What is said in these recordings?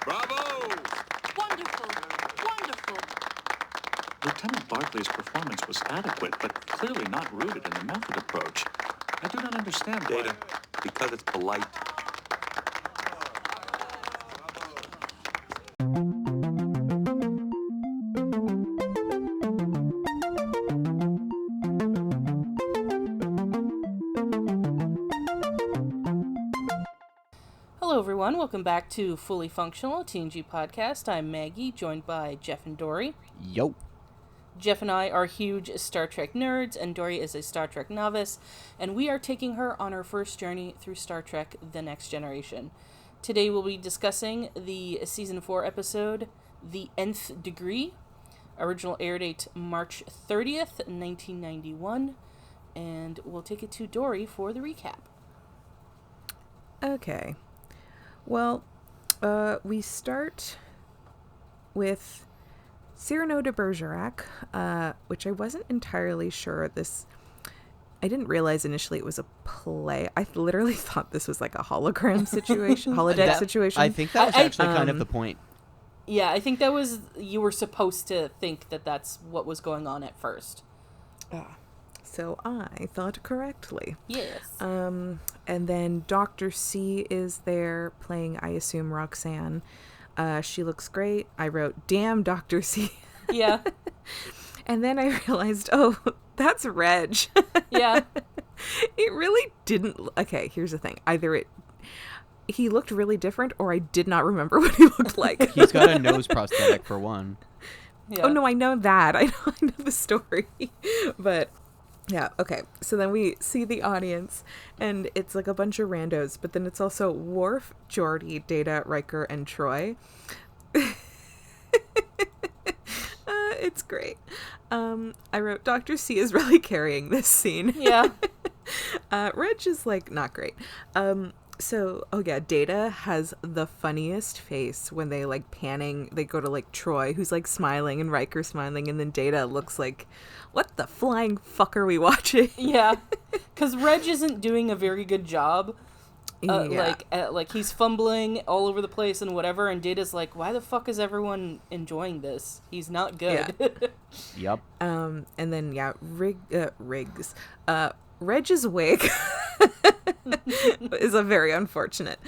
Bravo! Wonderful. Wonderful. Lieutenant Barclay's performance was adequate, but clearly not rooted in the method approach. I do not understand why... Data, because it's polite. Hello, everyone. Welcome back to Fully Functional, a TNG podcast. I'm Maggie, joined by Jeff and Dory. Yo. Jeff and I are huge Star Trek nerds, and Dory is a Star Trek novice, and we are taking her on her first journey through Star Trek: The Next Generation. Today we'll be discussing the Season 4 episode, The Nth Degree. Original air date March 30th, 1991, and we'll take it to Dory for the recap. Okay. Well, we start with Cyrano de Bergerac, which I wasn't entirely sure I didn't realize initially it was a play. I literally thought this was like a hologram situation, holodeck situation. I think that was actually kind of the point. Yeah, I think you were supposed to think that that's what was going on at first. So I thought correctly. Yes. And then Dr. C is there playing, I assume, Roxanne. She looks great. I wrote, damn, Dr. C. Yeah. And then I realized, oh, that's Reg. Yeah. It really didn't. Okay, here's the thing. Either he looked really different, or I did not remember what he looked like. He's got a nose prosthetic for one. Yeah. Oh, no, I know that. I know the story. But... yeah, okay. So then we see the audience, and it's like a bunch of randos, but then it's also Worf, Geordi, Data, Riker, and Troy. It's great. I wrote, Dr. C is really carrying this scene. Yeah. Reg is, like, not great. Data has the funniest face when they, like, they go to, like, Troy, who's, like, smiling, and Riker smiling, and then Data looks like, what the flying fuck are we watching? Yeah, because Reg isn't doing a very good job. Yeah. Like he's fumbling all over the place and whatever, and Data's like, why the fuck is everyone enjoying this? He's not good. Yeah. Yep. And then, yeah, Riggs. Reg's wig is a very unfortunate.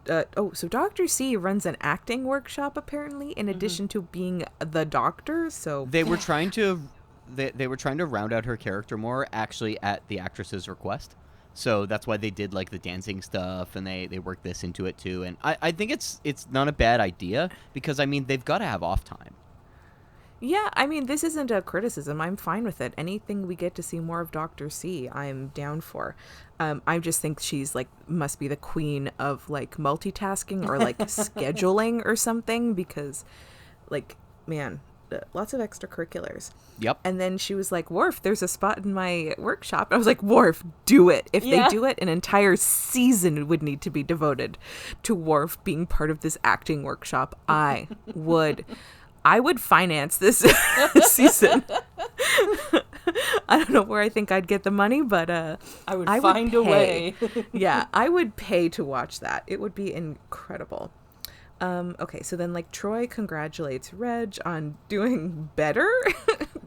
So Dr. C runs an acting workshop, apparently, in addition to being the doctor, so... They were trying to... They were trying to round out her character more, actually, at the actress's request. So that's why they did, like, the dancing stuff, and they worked this into it, too. And I think it's not a bad idea, because, I mean, they've got to have off time. Yeah, I mean, this isn't a criticism. I'm fine with it. Anything we get to see more of Dr. C, I'm down for. I just think she's, like, must be the queen of, like, multitasking or, like, scheduling or something, because, like, man... lots of extracurriculars. Yep. And then she was like, Worf, there's a spot in my workshop. And I was like, Worf, do it. If they do it, an entire season would need to be devoted to Worf being part of this acting workshop. I would finance this season. I don't know where I think I'd get the money, but I would find a way. Yeah, I would pay to watch that. It would be incredible. Okay, so then, like, Troy congratulates Reg on doing better?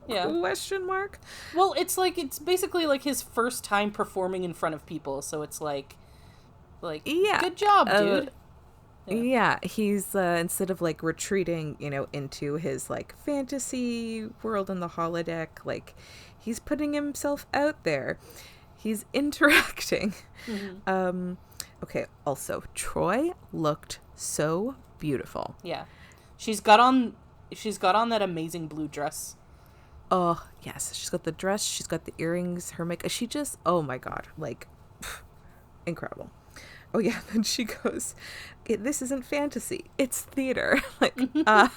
Yeah. Question mark? Well, it's basically, like, his first time performing in front of people, so it's like, yeah. Good job, dude. Yeah, he's, instead of, like, retreating, into his, like, fantasy world in the holodeck, like, he's putting himself out there. He's interacting. Mm-hmm. Okay, also, Troy looked so beautiful. Yeah. She's got on that amazing blue dress. Oh, yes. She's got the dress, she's got the earrings, her makeup. She just, oh my God, like, incredible. Oh yeah, then she goes, this isn't fantasy, it's theater. Like, Yeah.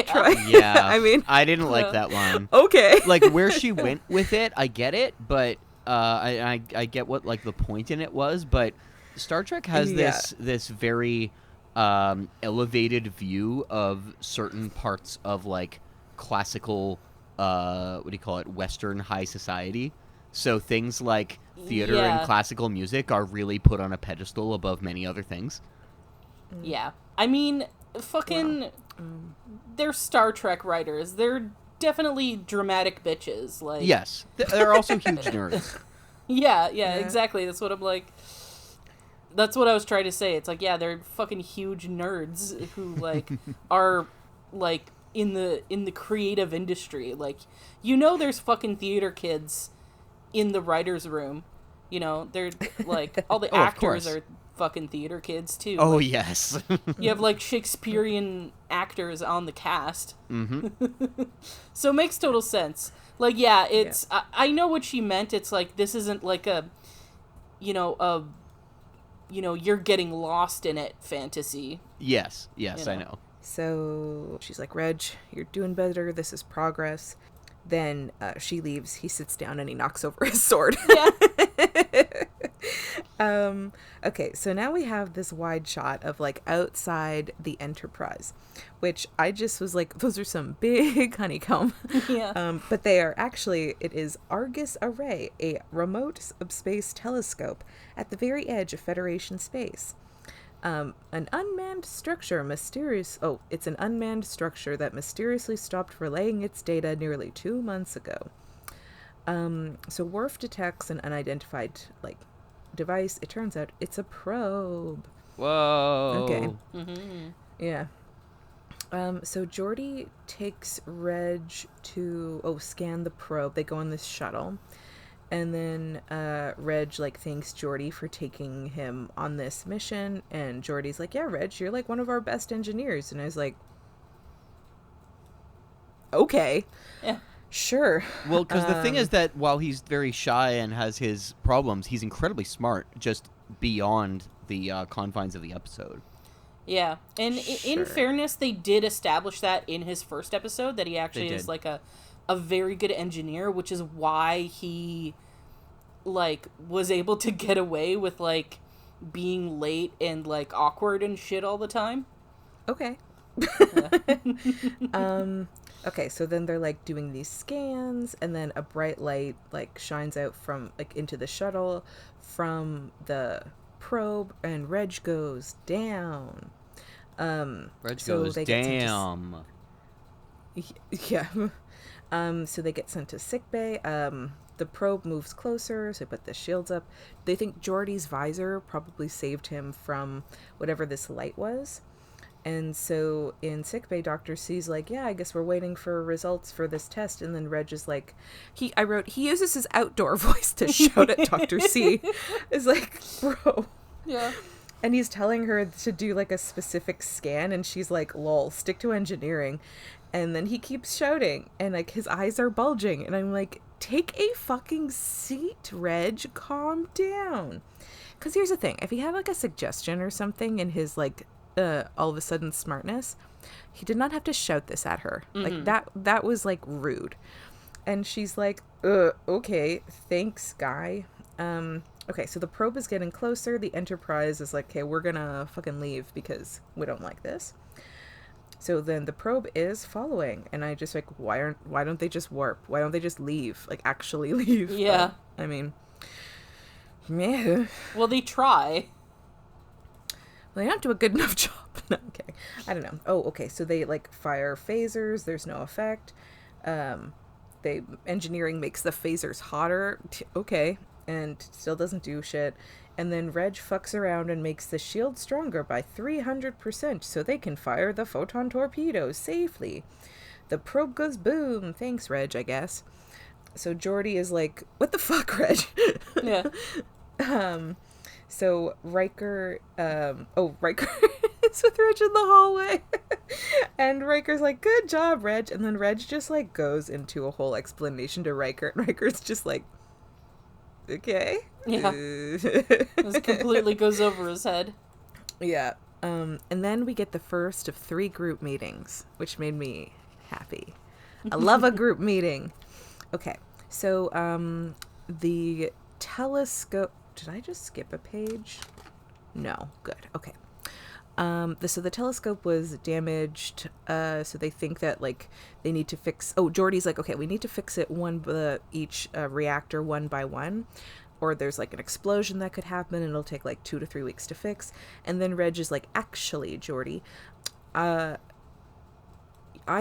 Troy. Yeah. I mean, I didn't like that line. Okay. Like, where she went with it, I get it, but I get what, like, the point in it was, but Star Trek has this very elevated view of certain parts of, like, classical, Western high society. So things like theater and classical music are really put on a pedestal above many other things. Yeah. I mean, fucking, they're Star Trek writers. They're definitely dramatic bitches. Like, Yes. They're also huge nerds. yeah, exactly. That's what I'm like. That's what I was trying to say. It's like, yeah, they're fucking huge nerds who like are like in the creative industry. Like, there's fucking theater kids in the writer's room. They're like all the actors are fucking theater kids too. Oh, like, yes. you have like Shakespearean actors on the cast. Mm-hmm. So it makes total sense. Like, yeah, it's I know what she meant. It's like, this isn't like a you're getting lost in it fantasy. Yes, I know. So she's like, Reg, you're doing better. This is progress. Then she leaves. He sits down and he knocks over his sword. Yeah. Okay, so now we have this wide shot of like outside the Enterprise, which I just was like, those are some big honeycomb. Yeah. But they are actually, it is Argus Array, a remote space telescope at the very edge of Federation space. An unmanned structure it's an unmanned structure that mysteriously stopped relaying its data nearly 2 months ago. So Worf detects an unidentified, device. It turns out it's a probe. Whoa. Okay. Mm-hmm. Yeah. So Geordi takes Reg to, scan the probe. They go on this shuttle. And then Reg thanks Geordi for taking him on this mission, and Geordi's like, yeah, Reg, you're one of our best engineers. And I was like, okay, Yeah. sure. Well, because the thing is that while he's very shy and has his problems, he's incredibly smart, just beyond the confines of the episode. Yeah, and Sure. in fairness, they did establish that in his first episode, that he actually is a very good engineer, which is why he was able to get away with being late and awkward and shit all the time. Okay. Okay, so then they're doing these scans, and then a bright light shines out from into the shuttle from the probe, and Reg goes down. Reg so goes, they get sent damn. Yeah. So they get sent to sickbay. The probe moves closer, so they put the shields up. They think Geordi's visor probably saved him from whatever this light was. And so in sickbay, Dr. C's yeah, I guess we're waiting for results for this test. And then Reg is he uses his outdoor voice to shout at Dr. C. It's bro. Yeah. And he's telling her to do a specific scan, and she's lol, stick to engineering. And then he keeps shouting, and his eyes are bulging, and I'm take a fucking seat, Reg, calm down. Because here's the thing, if he had a suggestion or something in his all of a sudden smartness, he did not have to shout this at her. Mm-hmm. That was rude. And she's okay, thanks, guy. Okay, so the probe is getting closer. The Enterprise is okay, we're gonna fucking leave because we don't like this. So then the probe is following, and I just why don't they just warp? Why don't they just leave? Actually leave? Yeah. But, I mean, meh. Well, they try. Well, they don't do a good enough job. No, okay. I don't know. Oh, okay. So they fire phasers. There's no effect. Engineering makes the phasers hotter. Okay. And still doesn't do shit. And then Reg fucks around and makes the shield stronger by 300% so they can fire the photon torpedoes safely. The probe goes boom. Thanks, Reg, I guess. So Geordi is what the fuck, Reg? Yeah. So Riker is with Reg in the hallway. And Riker's good job, Reg. And then Reg just goes into a whole explanation to Riker. And Riker's just okay. Yeah. This completely goes over his head. Yeah. And then we get the first of 3 group meetings, which made me happy. I love a group meeting. Okay. So the telescope... Did I just skip a page? No. Good. Okay. So the telescope was damaged. So they think that they need to fix. Oh, Geordi's okay, we need to fix it each reactor one by one, or there's an explosion that could happen, and it'll take 2 to 3 weeks to fix. And then Reg is actually, Geordi, I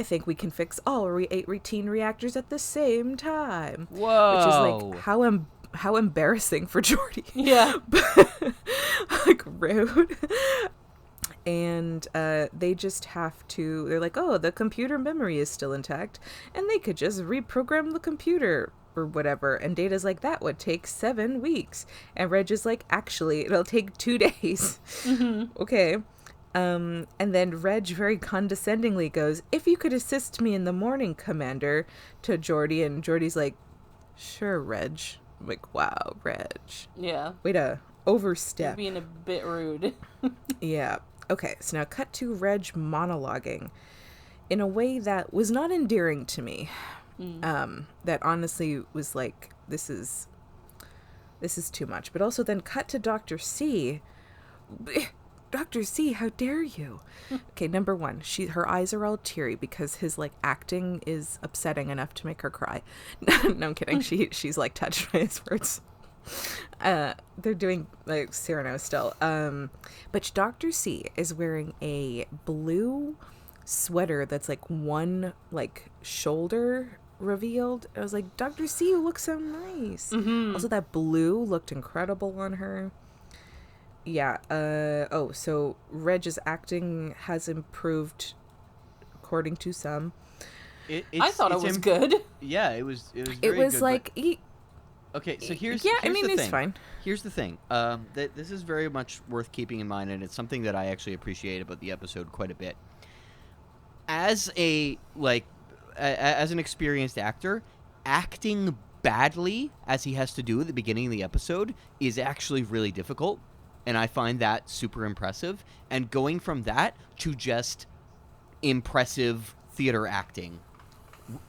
think we can fix all 8 routine reactors at the same time. Whoa. Which is like, how embarrassing for Geordi. Yeah. Like, rude. And they just have to, they're like, oh, the computer memory is still intact, and they could just reprogram the computer or whatever. And Data's like, that would take 7 weeks. And Reg is like, actually, it'll take 2 days. Mm-hmm. Okay. And then Reg very condescendingly goes, if you could assist me in the morning, Commander, to Geordi. And Geordi's like, sure, Reg. I'm like, wow, Reg. Yeah. Way to overstep. You're being a bit rude. Yeah. Okay, so now cut to Reg monologuing in a way that was not endearing to me. That honestly was like, this is too much. But also then cut to Dr. C. Dr. C, how dare you? Okay, number 1, her eyes are all teary because his like acting is upsetting enough to make her cry. No, I'm kidding. She's like touched by his words. They're doing like Cyrano still. But Dr. C is wearing a blue sweater that's like one like shoulder revealed. I was like, Dr. C, you look so nice. Mm-hmm. Also, that blue looked incredible on her. Yeah. So Reg's acting has improved, according to some. I thought it was good. Yeah, it was. Very it was good, like. Okay, so here's I the mean, thing. it's fine. Here's the thing. This is very much worth keeping in mind, and it's something that I actually appreciate about the episode quite a bit. As an experienced actor, acting badly as he has to do at the beginning of the episode is actually really difficult, and I find that super impressive. And going from that to just impressive theater acting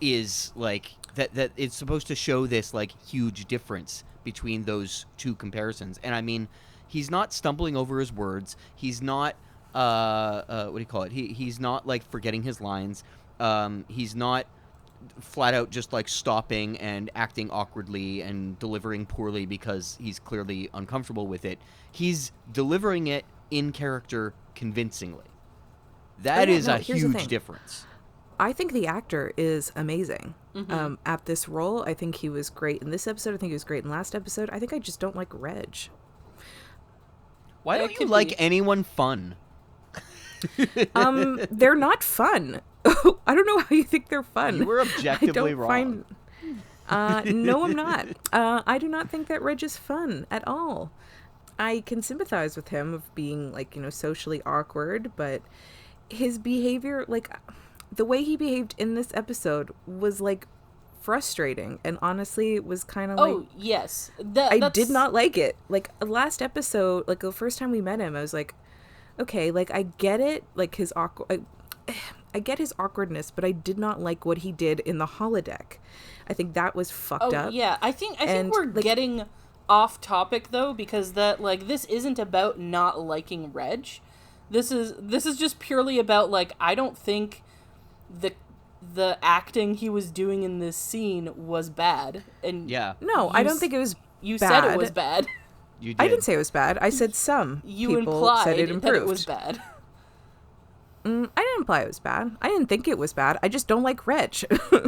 is like that it's supposed to show this like huge difference between those two comparisons. And I mean, he's not stumbling over his words. He's not what do you call it? He's not like forgetting his lines. He's not flat out just like stopping and acting awkwardly and delivering poorly because he's clearly uncomfortable with it. He's delivering it in character convincingly. That is a huge difference. I think the actor is amazing at this role. I think he was great in this episode. I think he was great in last episode. I think I just don't like Reg. Why don't you like anyone fun? They're not fun. I don't know how you think they're fun. You were objectively wrong. No, I'm not. I do not think that Reg is fun at all. I can sympathize with him of being like, socially awkward, but his behavior, like the way he behaved in this episode was like frustrating, and honestly it was kind of like, yes, I did not like it. Like last episode, like the first time we met him, I was like, okay, like I get it, like his I get his awkwardness, but I did not like what he did in the holodeck. I think that was fucked up. Yeah, I think we're like, getting off topic though, because this isn't about not liking Reg. This is just purely about like, I don't think the acting he was doing in this scene was bad. And no, I don't think it was. You bad. said it was bad. You did. I didn't say it was bad. I said some people said it improved. That it was bad. I didn't imply it was bad. I didn't think it was bad. I just don't like Reg.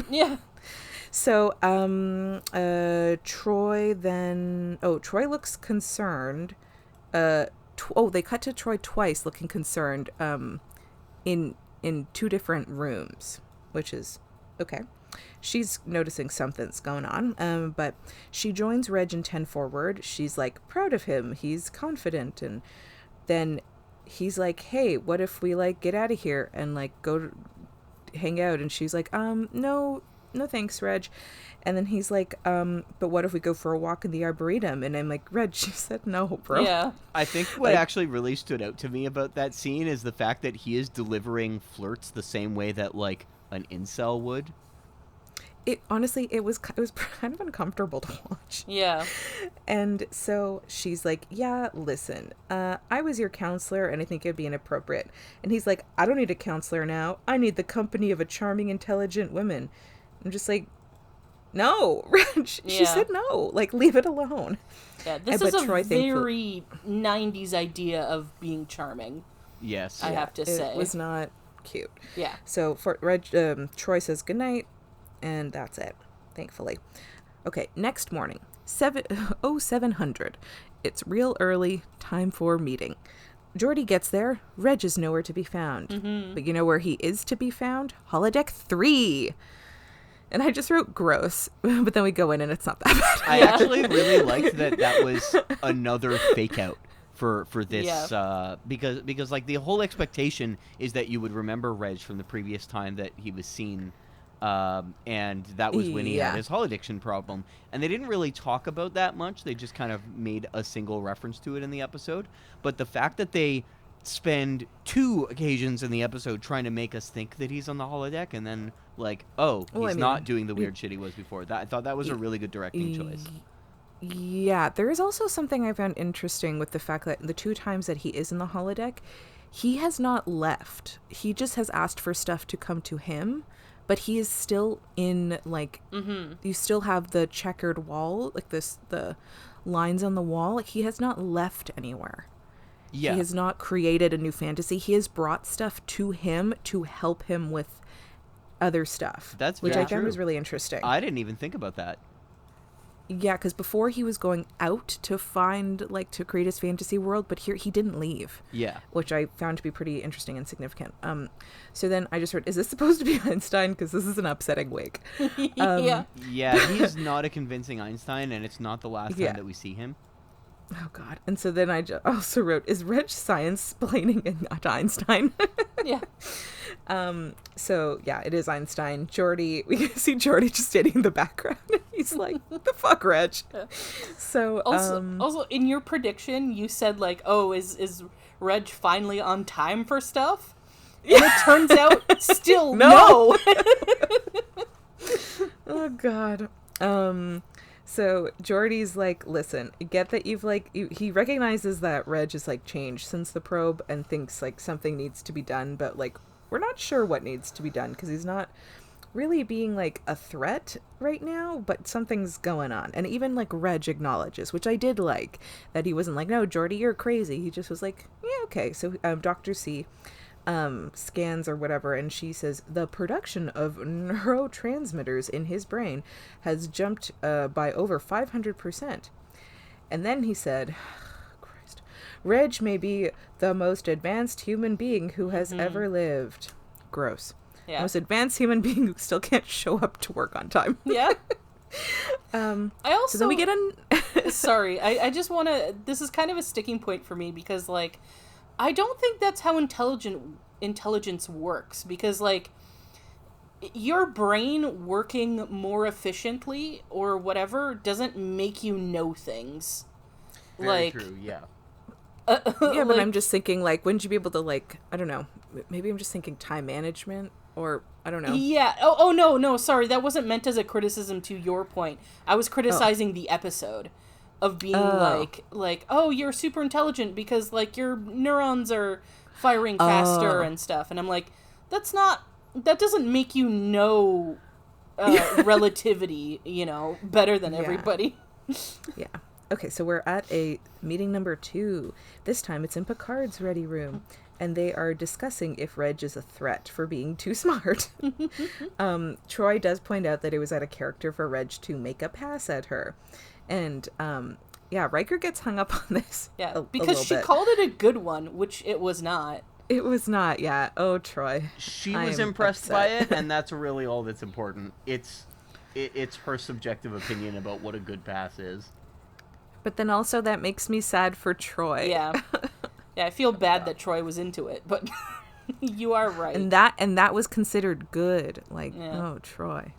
Yeah. So, Troy then... Oh, Troy looks concerned. They cut to Troy twice looking concerned in 2 different rooms, which is okay. She's noticing something's going on, but she joins Reg in 10 forward. She's, like, proud of him. He's confident, and then he's like, hey, what if we, like, get out of here and, like, go hang out? And she's like, no thanks, Reg. And then he's like, but what if we go for a walk in the Arboretum? And I'm like, Reg, she said no, bro. Yeah. I think what actually really stood out to me about that scene is the fact that he is delivering flirts the same way that, like, an incel would. Honestly, it was kind of uncomfortable to watch. Yeah. And so she's like, yeah, listen, I was your counselor and I think it'd be inappropriate. And he's like, I don't need a counselor now. I need the company of a charming, intelligent woman. I'm just like, no, Reg. She said no. Like, leave it alone. Yeah, this is a very 90s idea of being charming. Yes. I have to say. It was not cute. Yeah. So for Troy says goodnight, and that's it, thankfully. Okay, next morning, 700. It's real early, time for meeting. Geordi gets there. Reg is nowhere to be found. Mm-hmm. But you know where he is to be found? Holodeck 3. And I just wrote gross, but then we go in and it's not that bad. I actually really liked that was another fake out for this because like the whole expectation is that you would remember Reg from the previous time that he was seen, and that was when he had his holoaddiction problem. And they didn't really talk about that much. They just kind of made a single reference to it in the episode. But the fact that they spend 2 occasions in the episode trying to make us think that he's on the holodeck, and then like, he's not doing the weird shit he was before. I thought that was a really good directing choice. Yeah, there is also something I found interesting with the fact that the 2 times that he is in the holodeck, he has not left. He just has asked for stuff to come to him, but he is still in, like, you still have the checkered wall, like the lines on the wall. Like, he has not left anywhere. Yeah. He has not created a new fantasy. He has brought stuff to him to help him with other stuff. That's which very I found true. was really interesting. I didn't even think about that. Yeah, because before he was going out to find, like, to create his fantasy world, but here he didn't leave. Yeah. Which I found to be pretty interesting and significant. So then I just wrote, is this supposed to be Einstein? Because this is an upsetting wig. Yeah, he is not a convincing Einstein, and it's not the last time that we see him. Oh, God. And so then I also wrote, is Reg science-splaining and not Einstein? Yeah. So, yeah, it is Einstein. Geordi, we can see Geordi just standing in the background. He's like, what the fuck, Reg? Yeah. So, also, in your prediction, you said, like, oh, is Reg finally on time for stuff? And it turns out, still no. Oh, God. So Geordi's like, listen, get that you've like, he recognizes that Reg is like changed since the probe and thinks like something needs to be done, but like we're not sure what needs to be done because he's not really being like a threat right now, but something's going on. And even like Reg acknowledges, which I did like, that he wasn't like, no, Geordi, you're crazy. He just was like, yeah, okay. So Dr. C scans or whatever, and she says the production of neurotransmitters in his brain has jumped by over 500%. And then he said, Christ, Reg may be the most advanced human being who has ever lived. Gross. Yeah. Most advanced human being who still can't show up to work on time. Yeah. I also, so then we get on sorry, I just want to, this is kind of a sticking point for me because like I don't think that's how intelligence works, because like your brain working more efficiently or whatever doesn't make you know things. Very like true, yeah. Yeah, but like, I'm just thinking like, wouldn't you be able to like, I don't know, maybe I'm just thinking time management or I don't know. Yeah. Oh no, sorry, that wasn't meant as a criticism to your point. I was criticizing the episode of being like, oh, you're super intelligent because like your neurons are firing faster and stuff. And I'm like, that doesn't make you know relativity, better than everybody. Yeah. Okay, so we're at a meeting number 2. This time it's in Picard's ready room. And they are discussing if Reg is a threat for being too smart. Troy does point out that it was out of character for Reg to make a pass at her. And, Riker gets hung up on this. Yeah, because she called it a good one, which it was not. It was not, yeah. Oh, Troy. She was impressed by it, and that's really all that's important. It's her subjective opinion about what a good pass is. But then also that makes me sad for Troy. Yeah. Yeah, I feel bad that Troy was into it, but you are right. And that was considered good. Like, oh, Troy.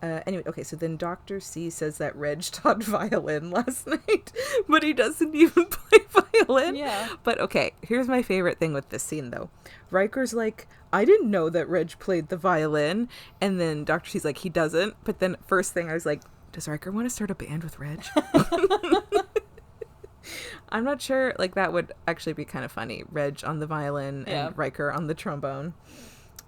Anyway, okay, so then Dr. C says that Reg taught violin last night, but he doesn't even play violin. Yeah. But okay, here's my favorite thing with this scene, though. Riker's like, I didn't know that Reg played the violin. And then Dr. C's like, he doesn't. But then first thing I was like, does Riker want to start a band with Reg? I'm not sure. Like, that would actually be kind of funny. Reg on the violin and Riker on the trombone.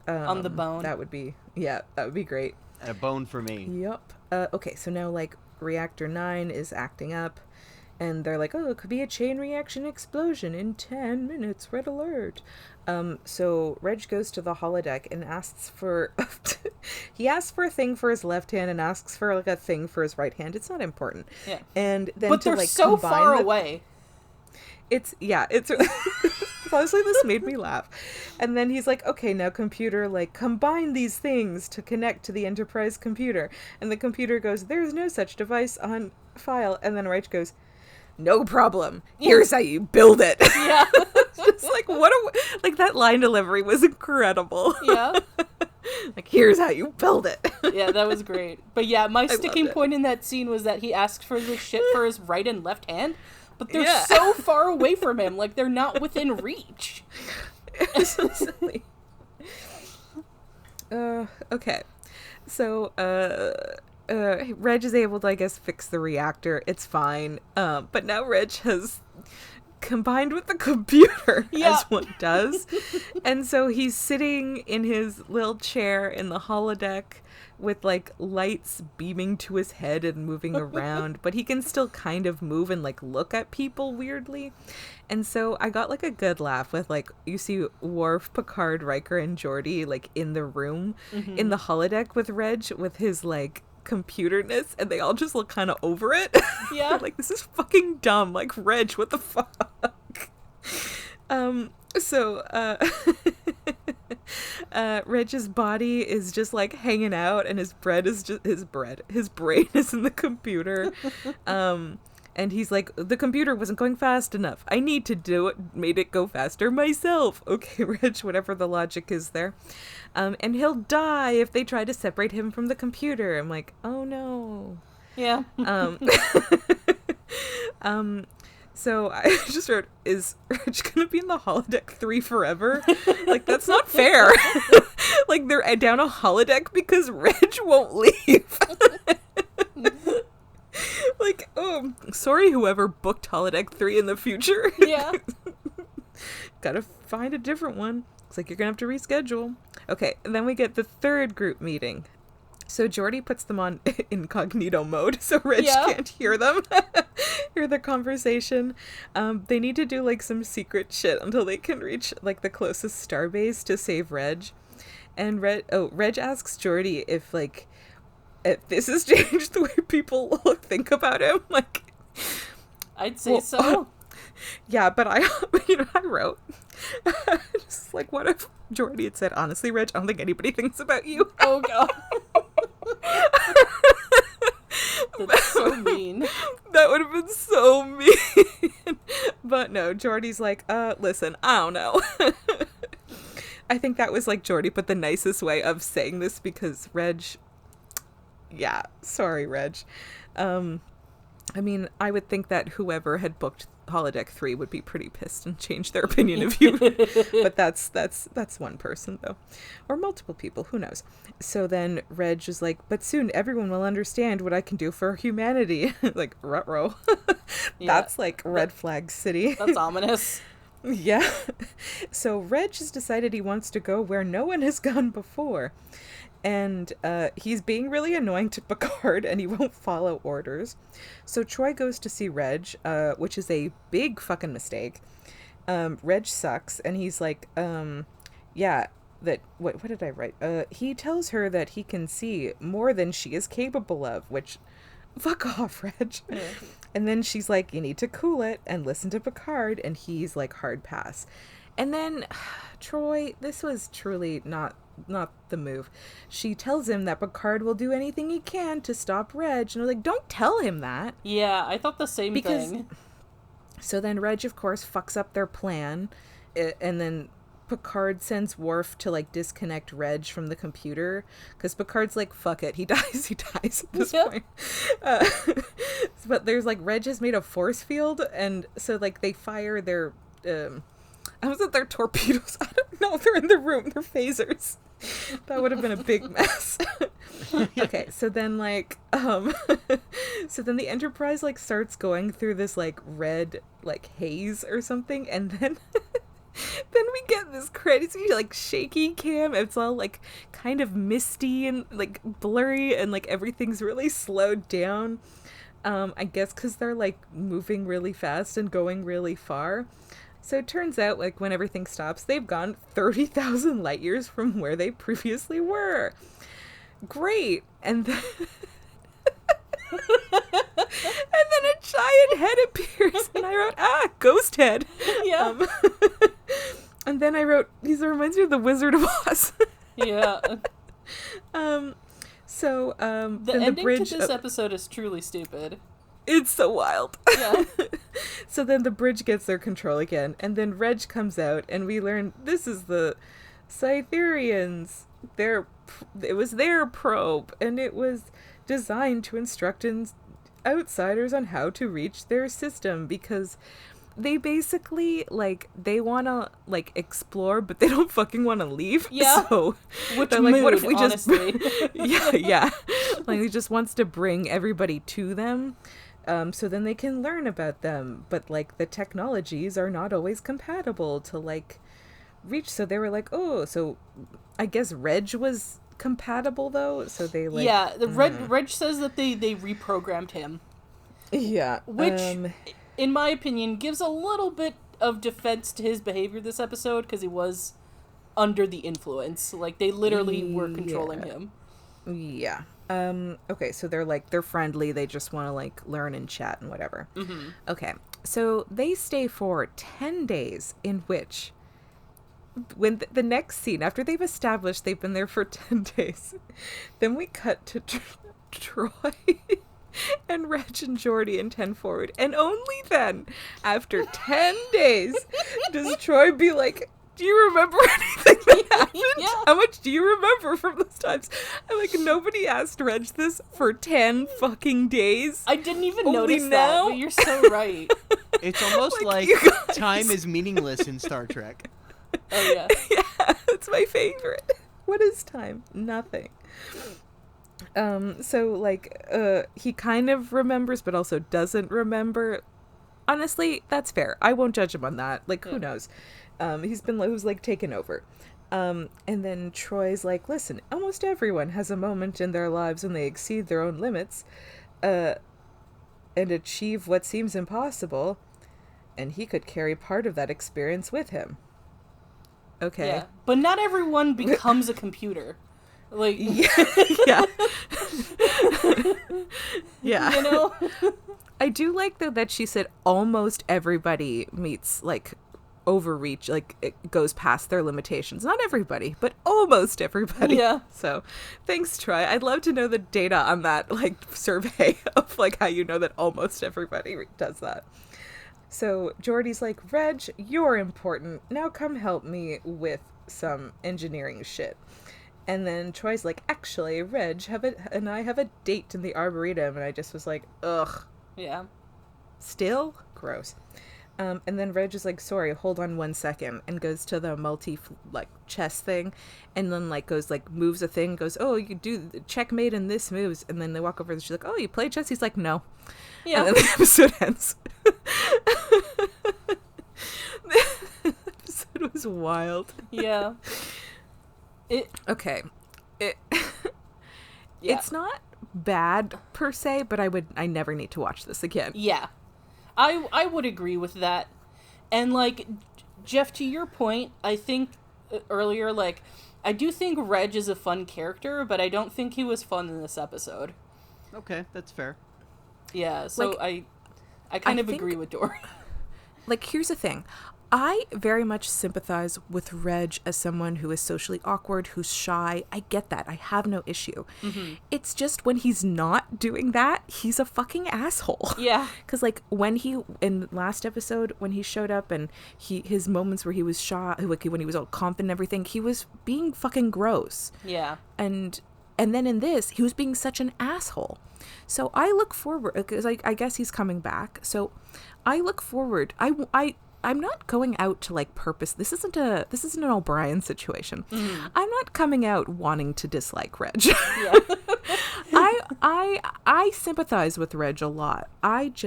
On the bone. That would be great. And a bone for me. Yep. Okay, so now, like, Reactor 9 is acting up, And they're like, oh, it could be a chain reaction explosion in 10 minutes, red alert. So Reg goes to the holodeck and asks for he asks for a thing for his left hand and asks for like a thing for his right hand. It's not important. Yeah. And then but to they're like so far the, away. it's honestly, this made me laugh. And then he's like, okay, now computer, like, combine these things to connect to the Enterprise computer. And the computer goes, there's no such device on file. And then Rach goes, no problem. Here's how you build it. Yeah. Just like, like, that line delivery was incredible. Yeah. Like, here's how you build it. Yeah, that was great. But yeah, my sticking loved it. point in that scene was that he asked for the shit for his right and left hand, but they're so far away from him, like they're not within reach. It's so silly. Okay. So, Reg is able to, I guess, fix the reactor. It's fine. But now Reg has combined with the computer, Yeah. as one does. And so he's sitting in his little chair in the holodeck with, like, lights beaming to his head and moving around. But he can still kind of move and, like, look at people weirdly. And so I got, like, a good laugh with, like, you see Worf, Picard, Riker, and Geordi, like, in the room, in the holodeck with Reg, with his, like, computerness, and they all just look kind of over it. Yeah. Like, this is fucking dumb. Like, Reg, what the fuck? Reg's body is just like hanging out, and his brain is in the computer. And he's like, the computer wasn't going fast enough. I need to do it, made it go faster myself. Okay, Reg, whatever the logic is there. And he'll die if they try to separate him from the computer. I'm like, oh no. Yeah. So I just wrote, is Reg gonna be in the holodeck 3 forever? Like, that's not fair. Like, they're down a holodeck because Reg won't leave. Like, oh, sorry whoever booked holodeck 3 in the future. Yeah. Gotta find a different one. Looks like you're gonna have to reschedule. Okay, and then we get the third group meeting. So Geordi puts them on incognito mode, so Reg can't hear them, hear the conversation. They need to do, like, some secret shit until they can reach, like, the closest starbase to save Reg. And Reg asks Geordi if this has changed the way people think about him. Like, I'd say so. Yeah, but I wrote, just like, what if Geordi had said, honestly, Reg, I don't think anybody thinks about you. Oh, God. That's so mean. That would have been so mean. But no, Geordi's like, listen, I don't know. I think that was, like, Geordi put the nicest way of saying this because Reg... Yeah, sorry, Reg. I mean, I would think that whoever had booked holodeck 3 would be pretty pissed and change their opinion of you. But that's one person, though. Or multiple people, who knows. So then Reg is like, but soon everyone will understand what I can do for humanity. Like, ruh-roh. That's like red flag city. That's ominous. Yeah. So Reg has decided he wants to go where no one has gone before. And he's being really annoying to Picard, and he won't follow orders. So Troy goes to see Reg, which is a big fucking mistake. Reg sucks, and he's like, yeah, that, what did I write? He tells her that he can see more than she is capable of, which, fuck off, Reg. Yeah. And then she's like, you need to cool it and listen to Picard, and he's like, hard pass. And then, Troy, this was truly not the move. She tells him that Picard will do anything he can to stop Reg, and I was like, don't tell him that. Yeah, I thought the same thing. So then Reg, of course, fucks up their plan, and then Picard sends Worf to, like, disconnect Reg from the computer, because Picard's like, fuck it, he dies at this point. But there's, like, Reg has made a force field, and so, like, they fire their I was at their torpedoes. I don't know if they're in the room. They're phasers. That would have been a big mess. Okay, so then, like, so then the Enterprise, like, starts going through this, like, red, like, haze or something, and then then we get this crazy, like, shaky cam. It's all, like, kind of misty and, like, blurry, and, like, everything's really slowed down. I guess because they're like moving really fast and going really far. So it turns out, like, when everything stops, they've gone 30,000 light years from where they previously were. Great. And then, and then a giant head appears, and I wrote, ghost head. Yeah. And then I wrote, he reminds me of the Wizard of Oz. Yeah. So, the ending bridge to this episode is truly stupid. It's so wild. Yeah. So then the bridge gets their control again, and then Reg comes out, and we learn this is the Cytherians. It was their probe, and it was designed to instruct outsiders on how to reach their system, because they basically, like, they want to, like, explore, but they don't fucking want to leave. Yeah. So Which they're mood, like, what if we honestly. just... yeah. Like, he just wants to bring everybody to them. So then they can learn about them. But, like, the technologies are not always compatible to, like, reach. So they were like, oh, so I guess Reg was compatible, though. So they, like... Yeah, Reg says that they reprogrammed him. Yeah. Which, in my opinion, gives a little bit of defense to his behavior this episode, because he was under the influence. Like, they literally were controlling him. Yeah. Okay, so they're friendly, they just want to, like, learn and chat and whatever. Mm-hmm. Okay, so they stay for 10 days, in which, when the next scene, after they've established they've been there for 10 days, then we cut to Troy and Reg and Geordi and 10 forward, and only then, after 10 days, does Troy be like, do you remember anything that happened? Yeah. How much do you remember from those times? And, like, nobody asked Reg this for 10 fucking days. I didn't even Only notice now? that, but you're so right. It's almost like you guys. time is meaningless in Star Trek. Oh, yeah. Yeah, it's my favorite. What is time? Nothing. So, like, he kind of remembers, but also doesn't remember. Honestly, that's fair. I won't judge him on that. Like, who knows? Who's like taken over. And then Troy's like, listen, almost everyone has a moment in their lives when they exceed their own limits, and achieve what seems impossible. And he could carry part of that experience with him. Okay. Yeah. But not everyone becomes a computer. Like, Yeah. Yeah. You know? I do like, though, that she said almost everybody meets, like, overreach, like, it goes past their limitations. Not everybody, but almost everybody. Yeah. So, thanks, Troy. I'd love to know the data on that, like, survey of, like, how you know that almost everybody does that. So, Geordi's like, Reg, you're important. Now come help me with some engineering shit. And then Troy's like, actually, Reg and I have a date in the Arboretum. And I just was like, ugh. Yeah. Still? Gross. And then Reg is like, sorry, hold on 1 second, and goes to the chess thing, and then, like, goes, like, moves a thing, goes, oh, you do checkmate and this moves, and then they walk over and she's like, oh, you play chess? He's like, no. Yeah. And then the episode ends. The episode was wild. Yeah. Okay. Yeah. It's not bad per se, but I never need to watch this again. Yeah. I would agree with that. And, like, Jeff, to your point, I think earlier, like, I do think Reg is a fun character, but I don't think he was fun in this episode. Okay, that's fair. Yeah, so Like, I kind of think, agree with Dory. Like, here's the thing. I very much sympathize with Reg as someone who is socially awkward, who's shy. I get that. I have no issue. Mm-hmm. It's just when he's not doing that, he's a fucking asshole. Yeah. Because, like, in last episode, when he showed up and his moments where he was shy, like, when he was all confident and everything, he was being fucking gross. Yeah. And then in this, he was being such an asshole. So I look forward, because I guess he's coming back. So I look forward. I'm not going out to, like, purpose. This isn't an O'Brien situation. Mm. I'm not coming out wanting to dislike Reg. Yeah. I sympathize with Reg a lot. I'd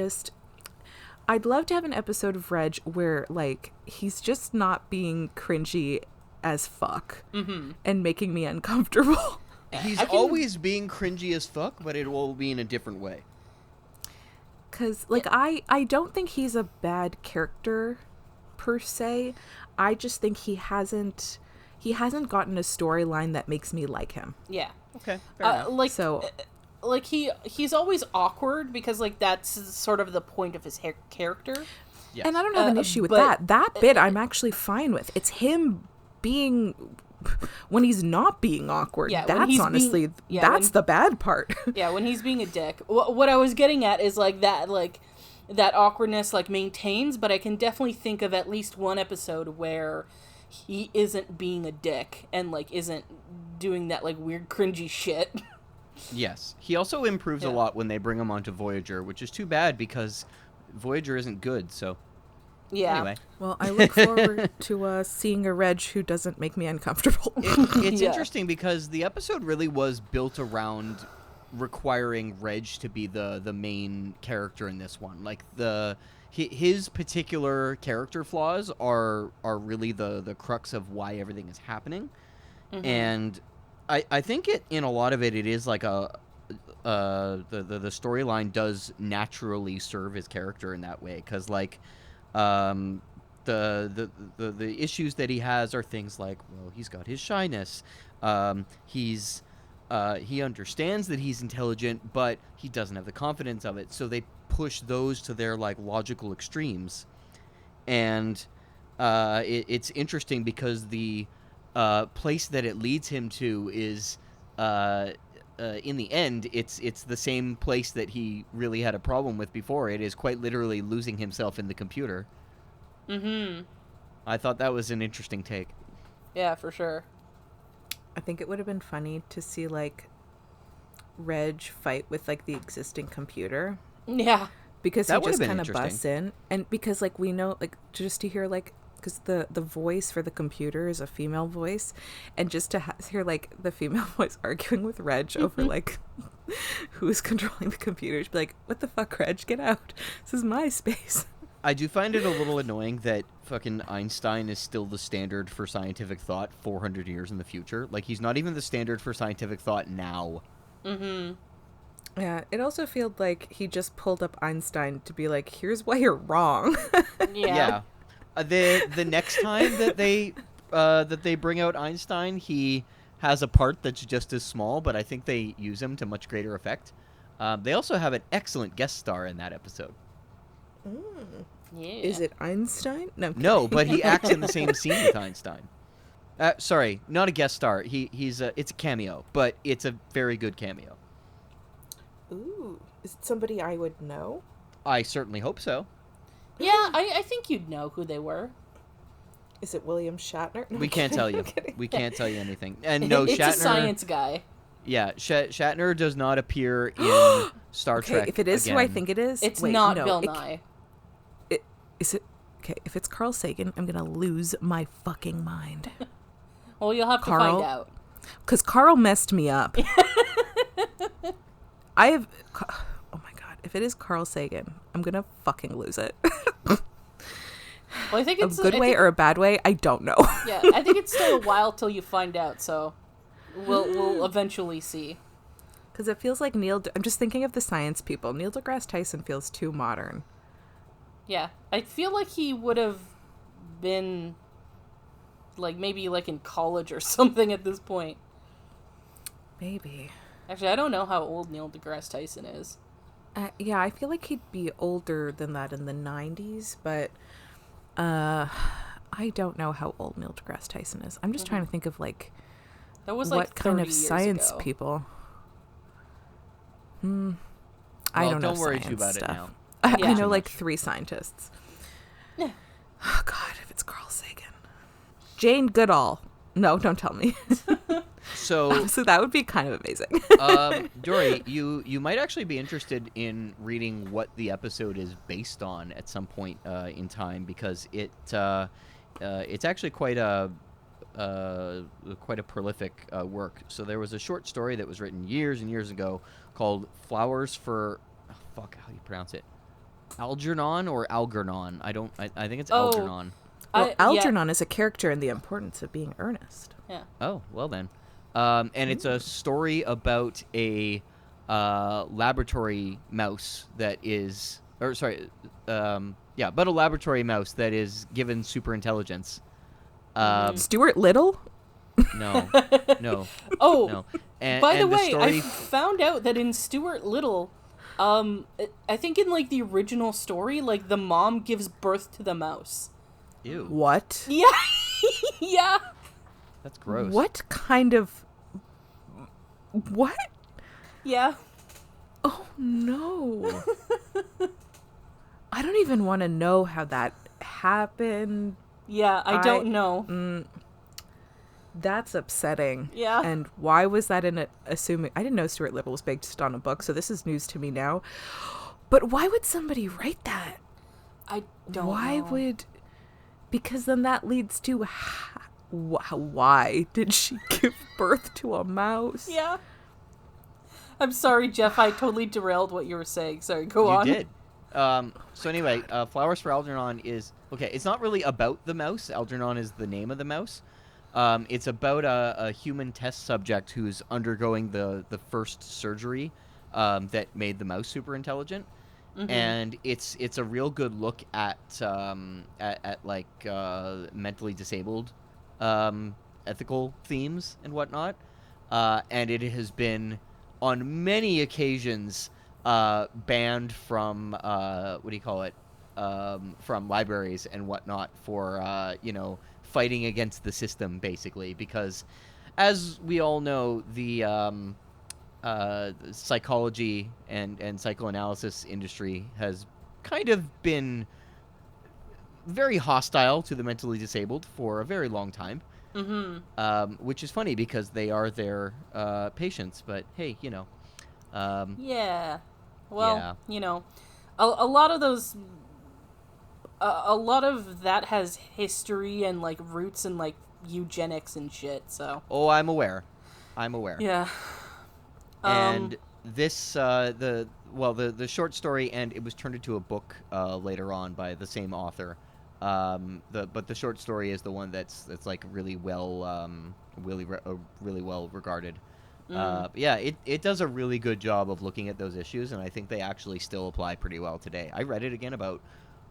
love to have an episode of Reg where, like, he's just not being cringy as fuck and making me uncomfortable. He's always being cringy as fuck, but it will be in a different way. because like I don't think he's a bad character per se. I just think he hasn't gotten a storyline that makes me like him. Yeah. Okay. Fair enough. Like So like he's always awkward because like that's sort of the point of his character. Yes. and I don't have an issue with but- that bit I'm actually fine with. It's him being when he's not being awkward. Yeah, when That's he's honestly being- yeah, that's when- the bad part. Yeah, when he's being a dick. What I was getting at is like that awkwardness like maintains, but I can definitely think of at least one episode where he isn't being a dick and like isn't doing that like weird cringy shit. Yes. He also improves a lot when they bring him onto Voyager, which is too bad because Voyager isn't good, so... Yeah. Anyway. Well, I look forward to seeing a Reg who doesn't make me uncomfortable. It's Yeah. interesting because the episode really was built around requiring Reg to be the main character in this one. Like his particular character flaws are really the crux of why everything is happening. Mm-hmm. And I think in a lot of it is like the storyline does naturally serve his character in that way, because like the issues that he has are things like, well, he's got his shyness, he understands that he's intelligent, but he doesn't have the confidence of it, so they push those to their like logical extremes. And it's interesting because the place that it leads him to is in the end it's the same place that he really had a problem with before. It is quite literally losing himself in the computer. Mm-hmm. I thought that was an interesting take. Yeah, for sure. I think it would have been funny to see like Reg fight with like the existing computer, Yeah. because That he would have just been kind of interesting. busts in, and because like we know like just to hear like, because the voice for the computer is a female voice, and just to hear like the female voice arguing with Reg over like who's controlling the computer, she'd be like, what the fuck, Reg, get out, this is my space. I do find it a little annoying that fucking Einstein is still the standard for scientific thought 400 years in the future. Like, he's not even the standard for scientific thought now. Mm-hmm. Yeah, it also felt like he just pulled up Einstein to be like, here's why you're wrong. Yeah. The next time that they bring out Einstein, he has a part that's just as small, but I think they use him to much greater effect. They also have an excellent guest star in that episode. Yeah. Is it Einstein? No, I'm No, kidding. but he acts in the same scene with Einstein. Sorry, not a guest star. It's a cameo, but it's a very good cameo. Ooh, is it somebody I would know? I certainly hope so. Yeah, I think you'd know who they were. Is it William Shatner? No, We I'm can't kidding, tell you. I'm kidding. We can't tell you anything. And no, It's Shatner. a science guy. Yeah, Shatner does not appear in Star Okay, Trek. if it is who I again. think it is, It's wait, not no, Bill it- Nye. Is it? Okay, if it's Carl Sagan, I'm gonna lose my fucking mind. Well, you'll have to Carl? find out. Because Carl messed me up. I have. Oh my god! If it is Carl Sagan, I'm gonna fucking lose it. Well, I think A it's good I way think- or a bad way, I don't know. Yeah, I think it's still a while till you find out. So, we'll eventually see. Because it feels like I'm just thinking of the science people. Neil deGrasse Tyson feels too modern. Yeah, I feel like he would have been, like, maybe, like, in college or something at this point. Maybe. Actually, I don't know how old Neil deGrasse Tyson is. Yeah, I feel like he'd be older than that in the 90s, but I don't know how old Neil deGrasse Tyson is. I'm just trying to think of, like, That was, like, what kind 30 of years science ago. people. I Well, don't know don't worry science too about stuff. it now. I Yeah. know Too like much. 3 scientists. Yeah. Oh God, if it's Carl Sagan, Jane Goodall. No, don't tell me. So, So that would be kind of amazing. Dory, you might actually be interested in reading what the episode is based on at some point in time, because it's actually quite a prolific work. So there was a short story that was written years and years ago called "Flowers for," how do you pronounce it? Algernon or Algernon? I think it's Oh. Algernon. Well, Yeah. Algernon is a character in The Importance of Being Earnest. Yeah. Oh, well then. And it's a story about a laboratory mouse that is or sorry, but a laboratory mouse that is given super intelligence. Stuart Little? No, no, Oh, no. by the and way, story... I found out that in Stuart Little, I think in like the original story, like the mom gives birth to the mouse. Ew. What? Yeah, yeah. That's gross. What kind of... What? Yeah. Oh, no. I don't even want to know how that happened. Yeah, I don't know. That's upsetting. Yeah. And why was that assuming... I didn't know Stuart Little was based on a book, so this is news to me now. But why would somebody write that? I don't know. Why would... Because then that leads to... Why did she give birth to a mouse? Yeah. I'm sorry, Jeff. I totally derailed what you were saying. Sorry, go on. You did. So anyway, Flowers for Algernon is... Okay, it's not really about the mouse. Algernon is the name of the mouse. It's about a human test subject who's undergoing the first surgery that made the mouse super intelligent. Mm-hmm. And it's a real good look at mentally disabled ethical themes and whatnot. And it has been on many occasions banned from from libraries and whatnot for fighting against the system, basically, because as we all know, the psychology and psychoanalysis industry has kind of been very hostile to the mentally disabled for a very long time. Mm-hmm. Which is funny because they are their patients, but hey, yeah. Well, yeah. A lot of those... a lot of that has history and, like, roots in, like, eugenics and shit, so... Oh, I'm aware. Yeah. And this, the short story, and it was turned into a book later on by the same author. But the short story is the one that's like really well, really well regarded. Yeah, it does a really good job of looking at those issues, and I think they actually still apply pretty well today. I read it again about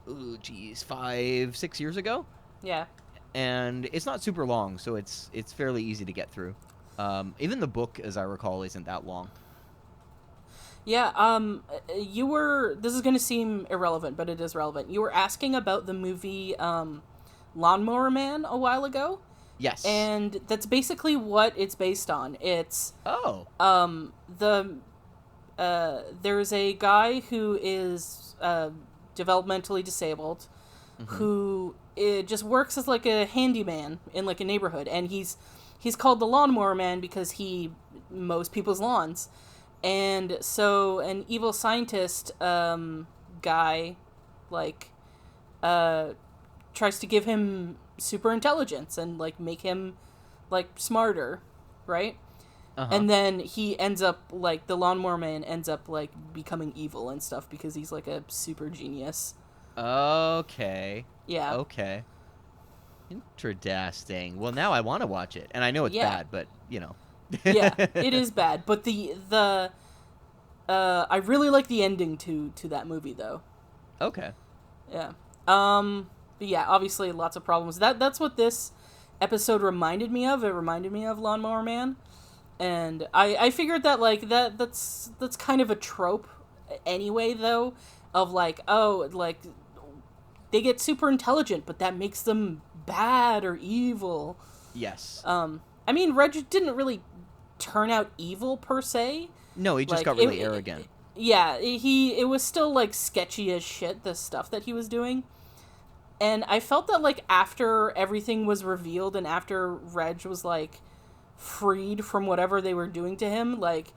5-6 years ago. Yeah. And it's not super long, so it's fairly easy to get through. Even the book, as I recall, isn't that long. Yeah, this is going to seem irrelevant, but it is relevant. You were asking about the movie Lawnmower Man a while ago. Yes. And that's basically what it's based on. It's... there's a guy who is developmentally disabled, mm-hmm. who just works as like a handyman in like a neighborhood, and he's called the Lawnmower Man because he mows people's lawns. And so an evil scientist guy like tries to give him super intelligence and like make him like smarter, right? Uh-huh. And then he ends up like the Lawnmower Man ends up like becoming evil and stuff because he's like a super genius. Okay. Yeah. Okay. Interesting. Well, now I want to watch it, and I know it's bad, but Yeah, it is bad, but the I really like the ending to that movie though. Okay. Yeah. But yeah, obviously lots of problems. That's what this episode reminded me of. It reminded me of Lawnmower Man. And I figured that like that's kind of a trope anyway though, of like, oh, like they get super intelligent, but that makes them bad or evil. Yes. I mean, Reg didn't really turn out evil per se. No, he just got really arrogant. Yeah, it was still like sketchy as shit, the stuff that he was doing. And I felt that like after everything was revealed and after Reg was like freed from whatever they were doing to him, like